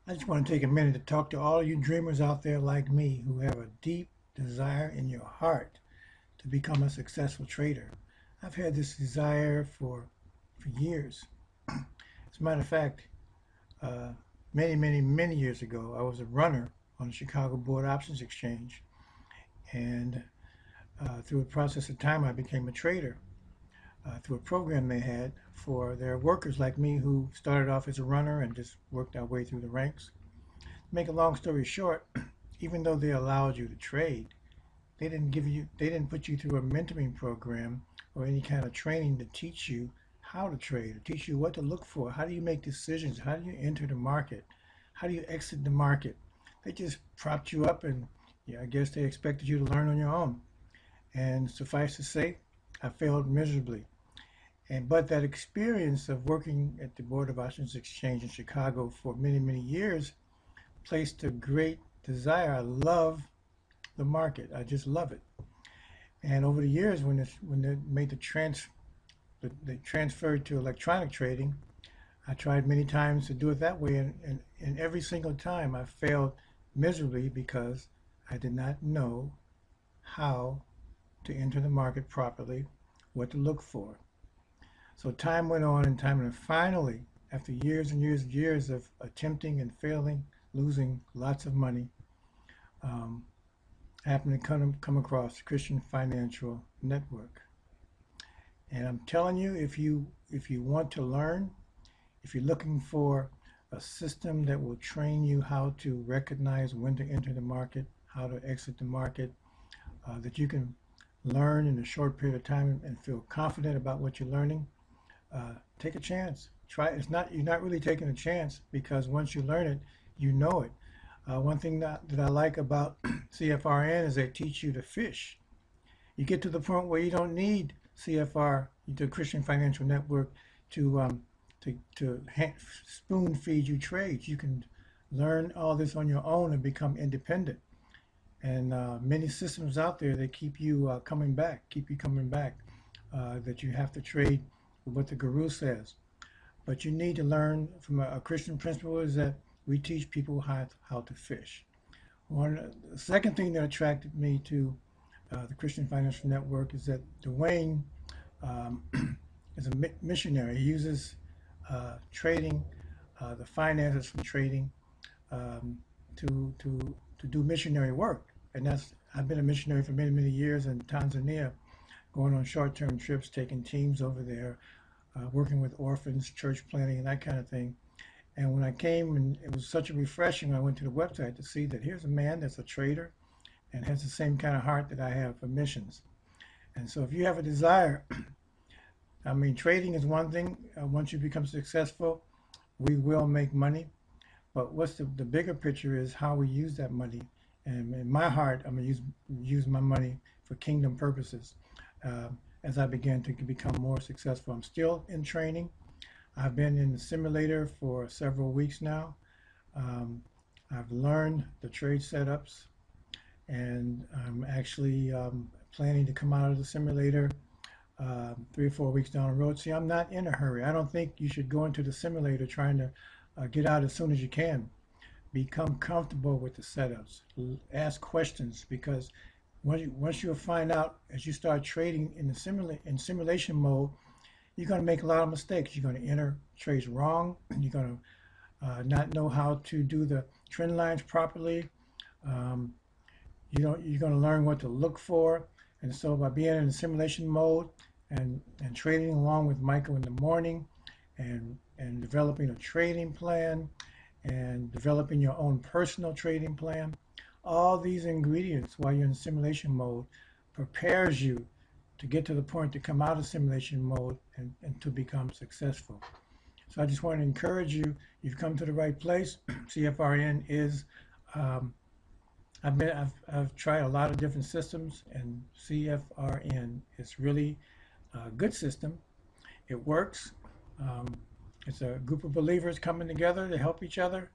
I just want to take a minute to talk to all you dreamers out there like me who have a deep desire in your heart to become a successful trader. I've had this desire for years. As a matter of fact, uh, many years ago, I was a runner on the Chicago Board Options Exchange, and through a process of time, I became a trader through a program they had for their workers like me who started off as a runner and just worked our way through the ranks. Make a long story short, even though they allowed you to trade, they didn't put you through a mentoring program or any kind of training to teach you how to trade, or teach you what to look for. How do you make decisions? How do you enter the market? How do you exit the market? They just propped you up, and yeah, I guess they expected you to learn on your own. And suffice to say, I failed miserably. But that experience of working at the Board of Options Exchange in Chicago for many years placed a great desire. I love the market. I just love it. And over the years, when they made they transferred to electronic trading, I tried many times to do it that way, and every single time I failed miserably because I did not know how to enter the market properly, what to look for. So time went on and time, and finally, after years and years of attempting and failing, losing lots of money, um, I happened to come across Christian Financial Network. And I'm telling you, if you want to learn, if you're looking for a system that will train you how to recognize when to enter the market, how to exit the market, that you can learn in a short period of time and feel confident about what you're learning, take a chance. Try. It's not You're not really taking a chance because once you learn it, you know it. One thing that I like about CFRN is they teach you to fish. You get to the point where you don't need CFR, the Christian Financial Network, to spoon feed you trades. You can learn all this on your own and become independent. And many systems out there, they keep you coming back, that you have to trade with what the guru says. But you need to learn from a Christian principle is that we teach people how to fish. The second thing that attracted me to the Christian Financial Network is that Dwayne um, is a missionary. He uses trading, the finances from trading, um, to do missionary work. And I've been a missionary for many years in Tanzania, going on short-term trips, taking teams over there, working with orphans, church planting, and that kind of thing. And when I came, and it was such a refreshing, I went to the website to see that here's a man that's a trader and has the same kind of heart that I have for missions. And so if you have a desire, I mean, trading is one thing. Once you become successful, we will make money. But what's the bigger picture is how we use that money. And in my heart, I'm going to use my money for kingdom purposes as I begin to become more successful. I'm still in training. I've been in the simulator for several weeks now. I've learned the trade setups, and I'm actually planning to come out of the simulator 3 or 4 weeks down the road. See, I'm not in a hurry. I don't think you should go into the simulator trying to get out as soon as you can. Become comfortable with the setups. Ask questions, because once you'll find out as you start trading in simulation mode, you're going to make a lot of mistakes. You're going to enter trades wrong. You're going to not know how to do the trend lines properly. Um, you're going to learn what to look for. And so by being in the simulation mode and trading along with Michael in the morning and developing a trading plan and developing your own personal trading plan, all these ingredients while you're in simulation mode prepares you to get to the point to come out of simulation mode and to become successful. So I just want to encourage you, you've come to the right place. CFRN is, I've tried a lot of different systems, and CFRN is really a good system. It works. It's a group of believers coming together to help each other,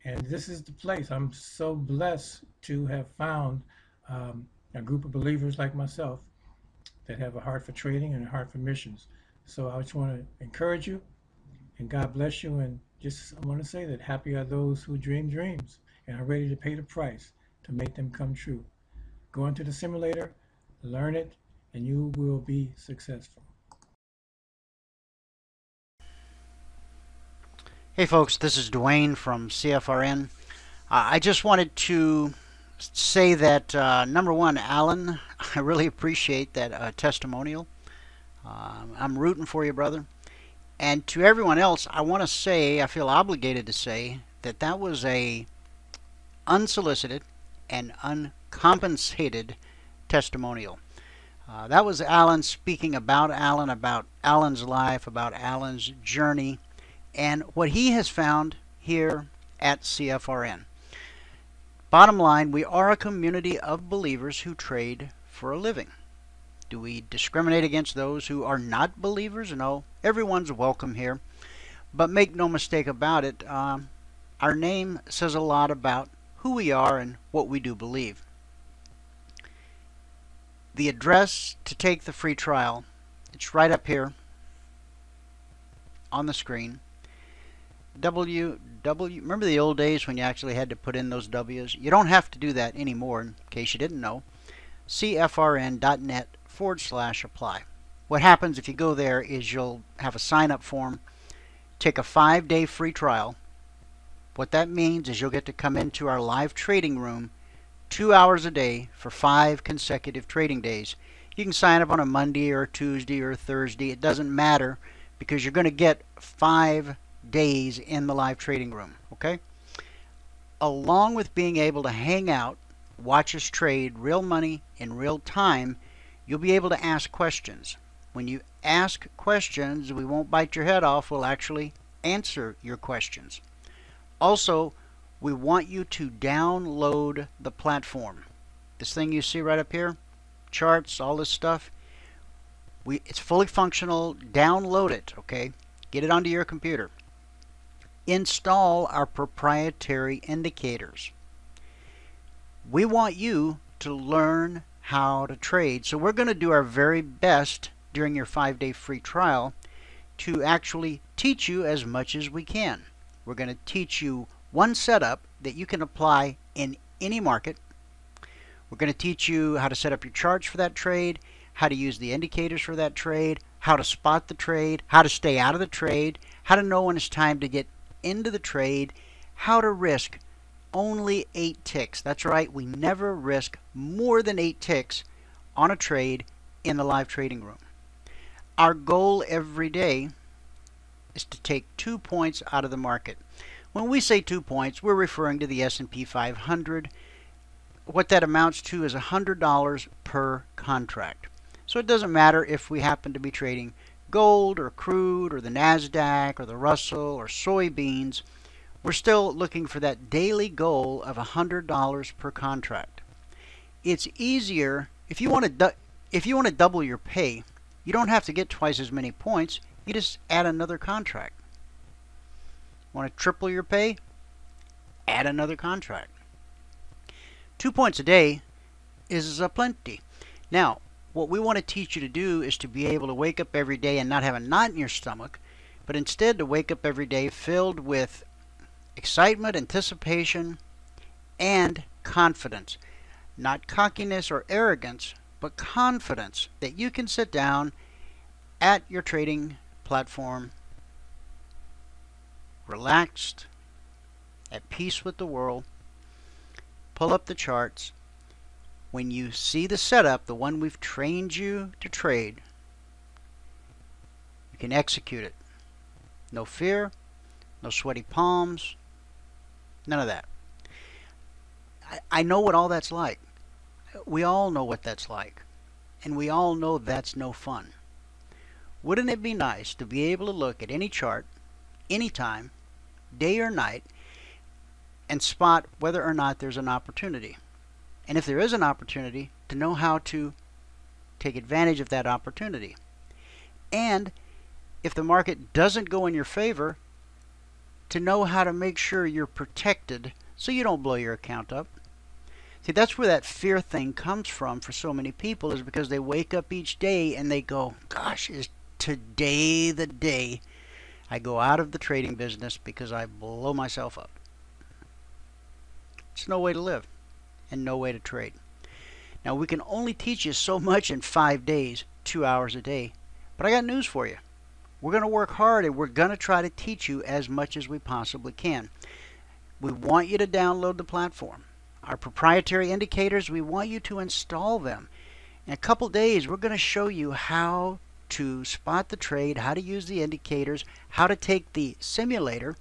and this is the place. I'm so blessed to have found a group of believers like myself that have a heart for trading and a heart for missions. So I just want to encourage you, and God bless you, and just I want to say that happy are those who dream dreams and are ready to pay the price to make them come true. Go into the simulator, learn it, and you will be successful. Hey folks, this is Dwayne from CFRN. I just wanted to say that number one, Alan, I really appreciate that testimonial. I'm rooting for you, brother. And to everyone else, I want to say, I feel obligated to say that that was a unsolicited and uncompensated testimonial. That was Alan speaking about Alan's life, about Alan's journey, and what he has found here at CFRN. Bottom line, we are a community of believers who trade for a living. Do we discriminate against those who are not believers? No, everyone's welcome here. But make no mistake about it, our name says a lot about who we are and what we do believe. The address to take the free trial, it's right up here on the screen. Remember the old days when you actually had to put in those W's? You don't have to do that anymore, in case you didn't know. CFRN.net/apply. What happens if you go there is you'll have a sign-up form, take a 5-day free trial. What that means is you'll get to come into our live trading room 2 hours a day for 5 consecutive trading days. You can sign up on a Monday or a Tuesday or a Thursday. It doesn't matter because you're going to get 5 days in the live trading room, okay? Along with being able to hang out, watch us trade real money in real time, you'll be able to ask questions. When you ask questions, we won't bite your head off. We'll actually answer your questions. Also, we want you to download the platform. This thing you see right up here, charts, all this stuff, it's fully functional. Download it, okay? Get it onto your computer. Install our proprietary indicators. We want you to learn how to trade. So we're going to do our very best during your 5-day free trial to actually teach you as much as we can. We're going to teach you one setup that you can apply in any market. We're going to teach you how to set up your charts for that trade, how to use the indicators for that trade, how to spot the trade, how to stay out of the trade, how to know when it's time to get into the trade, how to risk only 8 ticks. That's right, we never risk more than 8 ticks on a trade in the live trading room. Our goal every day is to take 2 points out of the market. When we say 2 points, we're referring to the S&P 500. What that amounts to is $100 per contract. So it doesn't matter if we happen to be trading gold or crude or the NASDAQ or the Russell or soybeans. We're still looking for that daily goal of $100 per contract. It's easier if you want to double your pay. You don't have to get twice as many points. You just add another contract. Want to triple your pay? Add another contract. 2 points a day is plenty. Now, what we want to teach you to do is to be able to wake up every day and not have a knot in your stomach, but instead to wake up every day filled with excitement, anticipation, and confidence. Not cockiness or arrogance, but confidence that you can sit down at your trading platform, relaxed, at peace with the world, pull up the charts. When you see the setup, the one we've trained you to trade, you can execute it. No fear, no sweaty palms, none of that. I know what all that's like. We all know what that's like. And we all know that's no fun. Wouldn't it be nice to be able to look at any chart, anytime, day or night, and spot whether or not there's an opportunity? And if there is an opportunity, to know how to take advantage of that opportunity. And if the market doesn't go in your favor, to know how to make sure you're protected so you don't blow your account up. See, that's where that fear thing comes from for so many people, is because they wake up each day and they go, gosh, is today the day I go out of the trading business because I blow myself up. It's no way to live and no way to trade. Now, we can only teach you so much in 5 days, 2 hours a day, but I got news for you. We're going to work hard and we're going to try to teach you as much as we possibly can. We want you to download the platform. Our proprietary indicators, we want you to install them. In a couple days, we're going to show you how to spot the trade, how to use the indicators, how to take the simulator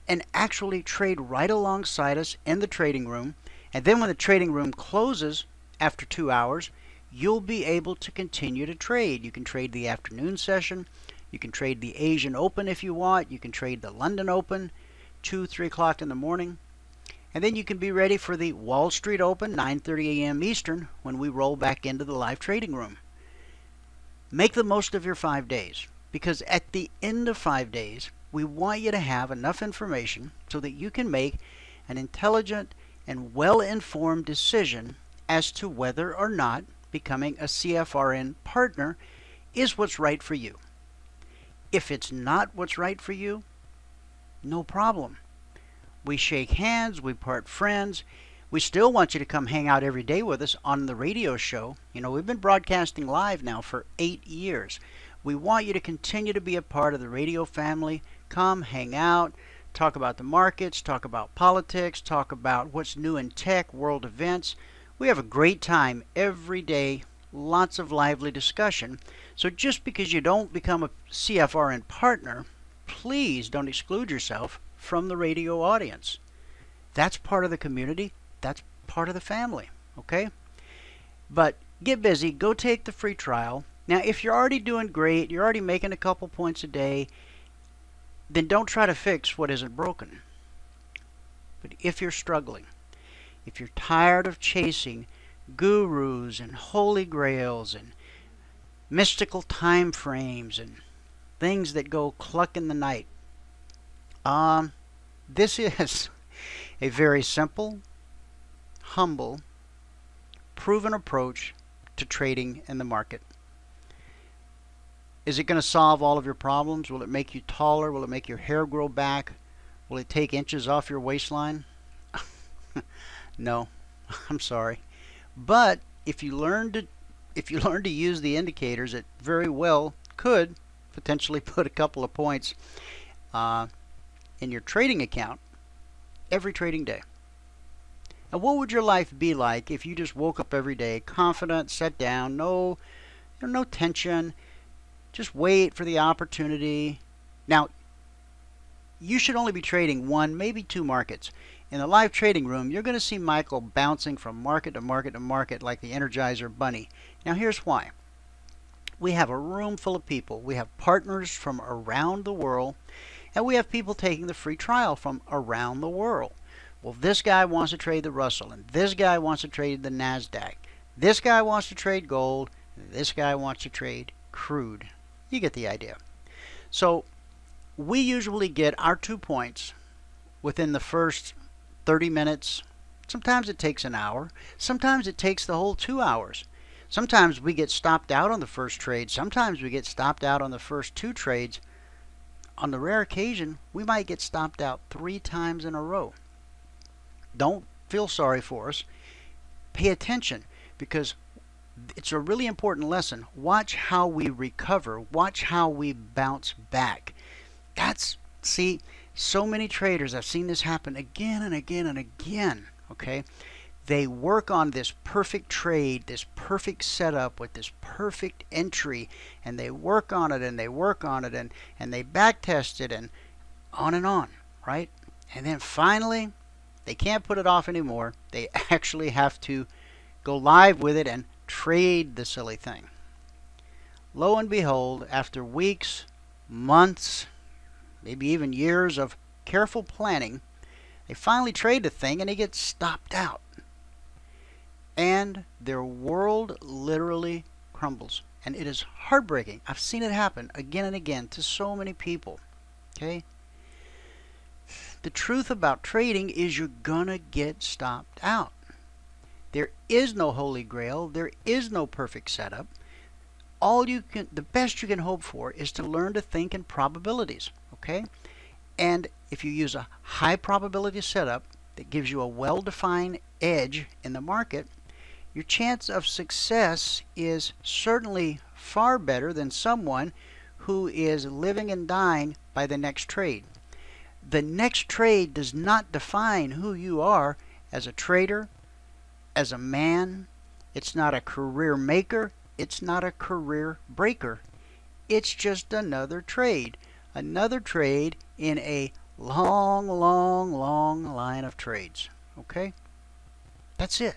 and actually trade right alongside us in the trading room. And then when the trading room closes after 2 hours, you'll be able to continue to trade. You can trade the afternoon session. You can trade the Asian Open if you want. You can trade the London Open, 2, 3 o'clock in the morning. And then you can be ready for the Wall Street Open, 9:30 a.m. Eastern, when we roll back into the live trading room. Make the most of your 5 days, because at the end of 5 days, we want you to have enough information so that you can make an intelligent and well-informed decision as to whether or not becoming a CFRN partner is what's right for you. If it's not what's right for you, no problem. We shake hands, we part friends. We still want you to come hang out every day with us on the radio show. You know, we've been broadcasting live now for 8 years. We want you to continue to be a part of the radio family. Come hang out, talk about the markets, talk about politics, talk about what's new in tech, world events. We have a great time every day, lots of lively discussion. So just because you don't become a CFRN partner, please don't exclude yourself from the radio audience. That's part of the community. That's part of the family. Okay? But get busy. Go take the free trial. Now, if you're already doing great, you're already making a couple points a day, then don't try to fix what isn't broken. But if you're struggling, if you're tired of chasing gurus and holy grails and mystical time frames and things that go cluck in the night, this is a very simple, humble, proven approach to trading in the market. Is it going to solve all of your problems? Will it make you taller? Will it make your hair grow back? Will it take inches off your waistline? No, I'm sorry. But if you learn to use the indicators, it very well could potentially put a couple of points in your trading account every trading day. And what would your life be like if you just woke up every day confident, sat down, no tension, just wait for the opportunity? Now, you should only be trading 1, maybe 2 markets. In the live trading room, you're going to see Michael bouncing from market to market to market like the Energizer Bunny. Now, here's why. We have a room full of people. We have partners from around the world, and we have people taking the free trial from around the world. Well, this guy wants to trade the Russell, and this guy wants to trade the NASDAQ. This guy wants to trade gold, and this guy wants to trade crude. You get the idea. So we usually get our 2 points within the first 30 minutes. Sometimes it takes an hour. Sometimes it takes the whole 2 hours. Sometimes we get stopped out on the first trade. Sometimes we get stopped out on the first 2 trades. On the rare occasion, we might get stopped out 3 times in a row. Don't feel sorry for us. Pay attention, because it's a really important lesson. Watch how we recover. Watch how we bounce back. See, so many traders, I've seen this happen again and again and again, okay? They work on this perfect trade, this perfect setup with this perfect entry, and they work on it and they work on it and they back test it and on, right? And then finally, they can't put it off anymore. They actually have to go live with it and trade the silly thing. Lo and behold, after weeks, months, maybe even years of careful planning, they finally trade the thing and they get stopped out. And their world literally crumbles. And it is heartbreaking. I've seen it happen again and again to so many people. Okay? The truth about trading is you're gonna get stopped out. There is no holy grail. There is no perfect setup. the best you can hope for is to learn to think in probabilities, okay? And if you use a high probability setup that gives you a well-defined edge in the market, your chance of success is certainly far better than someone who is living and dying by the next trade. The next trade does not define who you are as a trader, as a man. It's not a career maker. It's not a career breaker. It's just another trade. Another trade in a long, long, long line of trades. Okay? That's it.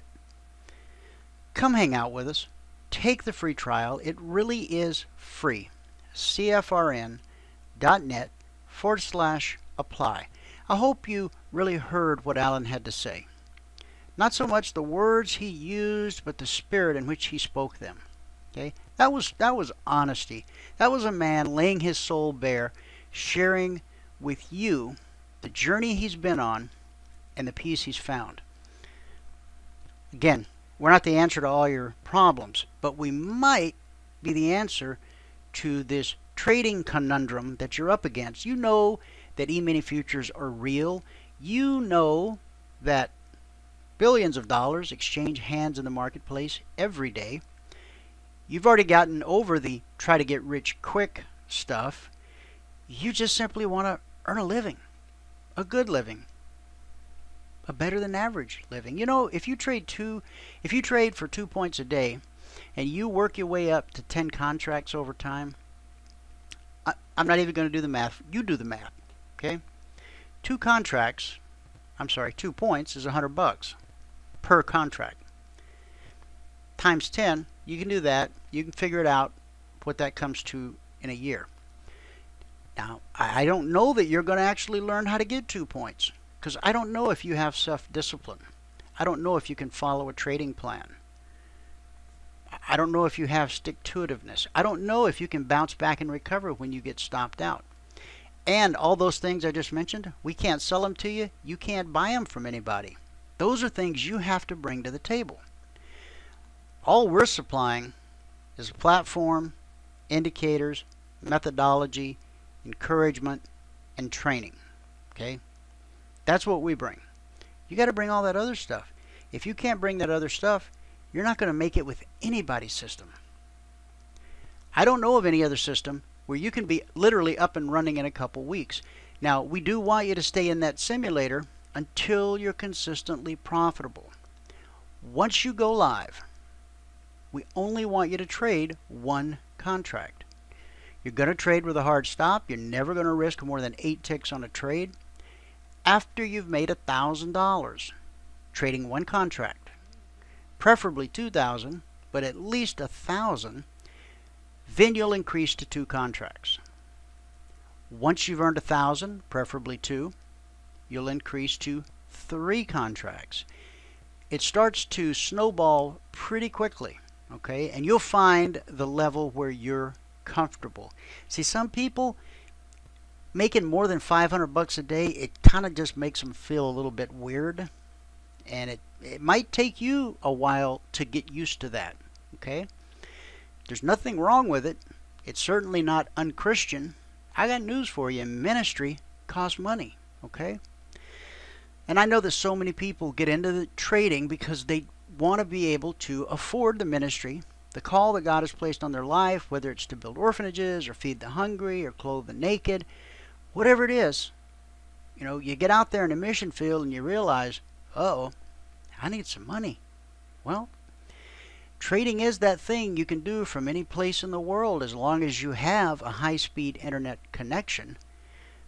Come hang out with us. Take the free trial. It really is free. CFRN.net/apply. I hope you really heard what Alan had to say. Not so much the words he used, but the spirit in which he spoke them. Okay? That was honesty. That was a man laying his soul bare, sharing with you the journey he's been on and the peace he's found. Again, we're not the answer to all your problems, but we might be the answer to this trading conundrum that you're up against. You know that Emini Futures are real. You know that billions of dollars exchange hands in the marketplace every day. You've already gotten over the try to get rich quick stuff. You just simply want to earn a living, a good living, a better than average living. You know, if you trade for 2 points a day and you work your way up to 10 contracts over time, I'm not even going to do the math. You do the math, okay? 2 points is $100 per contract. Times 10, you can do that. You can figure it out what that comes to in a year. Now, I don't know that you're going to actually learn how to get 2 points, because I don't know if you have self-discipline. I don't know if you can follow a trading plan. I don't know if you have stick-to-itiveness. I don't know if you can bounce back and recover when you get stopped out. And all those things I just mentioned, we can't sell them to you. You can't buy them from anybody. Those are things you have to bring to the table. All we're supplying is a platform, indicators, methodology, encouragement, and training. Okay? That's what we bring. You got to bring all that other stuff. If you can't bring that other stuff, you're not going to make it with anybody's system. I don't know of any other system where you can be literally up and running in a couple weeks. Now, we do want you to stay in that simulator until you're consistently profitable. Once you go live, we only want you to trade 1 contract. You're going to trade with a hard stop. You're never going to risk more than 8 ticks on a trade. After you've made $1,000 trading 1 contract, preferably 2,000, but at least 1,000, then you'll increase to 2 contracts. Once you've earned 1,000, preferably 2, you'll increase to 3 contracts. It starts to snowball pretty quickly, okay? And you'll find the level where you're comfortable. See, some people making more than $500 a day, it kind of just makes them feel a little bit weird, and it might take you a while to get used to that. Okay, there's nothing wrong with it. It's certainly not unchristian. I got news for you. Ministry costs money. Okay, and I know that so many people get into the trading because they want to be able to afford the ministry, the call that God has placed on their life, whether it's to build orphanages or feed the hungry or clothe the naked. Whatever it is, you know, you get out there in the mission field and you realize, uh-oh, I need some money. Well, trading is that thing you can do from any place in the world as long as you have a high-speed internet connection.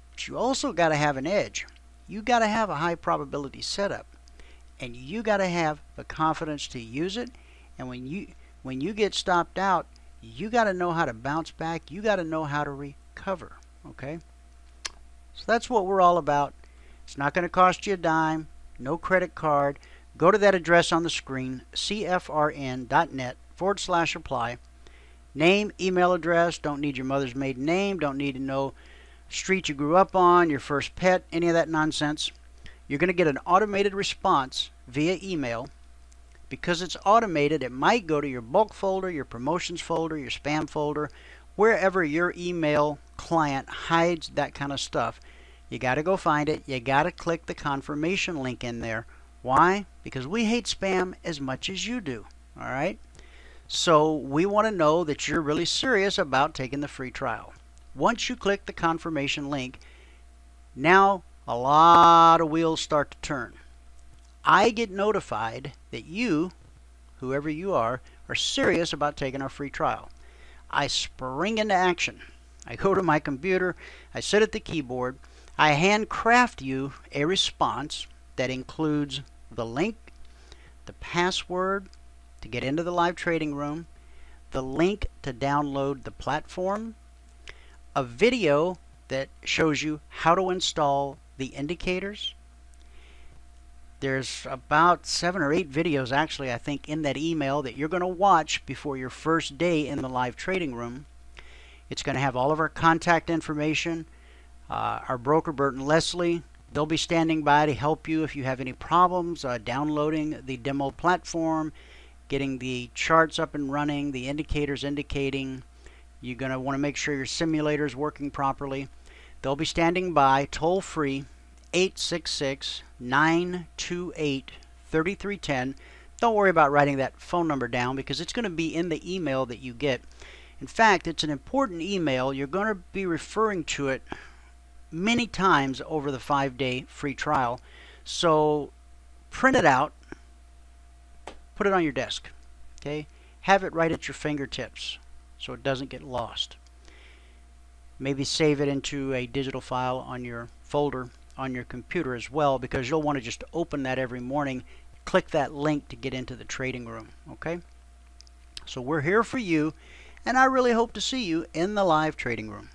But you also got to have an edge. You got to have a high probability setup, and you got to have the confidence to use it. And when you get stopped out, you got to know how to bounce back. You got to know how to recover. Okay? So that's what we're all about. It's not going to cost you a dime, no credit card. Go to that address on the screen, cfrn.net/apply. Name, email address, don't need your mother's maiden name, don't need to know street you grew up on, your first pet, any of that nonsense. You're going to get an automated response via email Because it's automated, it might go to your bulk folder, your promotions folder, your spam folder, wherever your email client hides that kind of stuff. You got to go find it. You got to click the confirmation link in there. Why? Because we hate spam as much as you do. All right? So we want to know that you're really serious about taking the free trial. Once you click the confirmation link, now a lot of wheels start to turn. I get notified that you, whoever you are serious about taking our free trial. I spring into action. I go to my computer, I sit at the keyboard, I handcraft you a response that includes the link, the password to get into the live trading room, the link to download the platform, a video that shows you how to install the indicators. There's about 7 or 8 videos actually, I think, in that email that you're going to watch before your first day in the live trading room. It's going to have all of our contact information. Our broker, Bert and Leslie, they'll be standing by to help you if you have any problems downloading the demo platform, getting the charts up and running, the indicators indicating. You're going to want to make sure your simulator is working properly. They'll be standing by toll free, 866-928-3310. Don't worry about writing that phone number down because it's going to be in the email that you get. In fact, it's an important email. You're going to be referring to it many times over the 5-day free trial. So print it out, put it on your desk. Okay? Have it right at your fingertips so it doesn't get lost. Maybe save it into a digital file on your folder on your computer as well, because you'll want to just open that every morning, click that link to get into the trading room. Okay? So we're here for you, and I really hope to see you in the live trading room.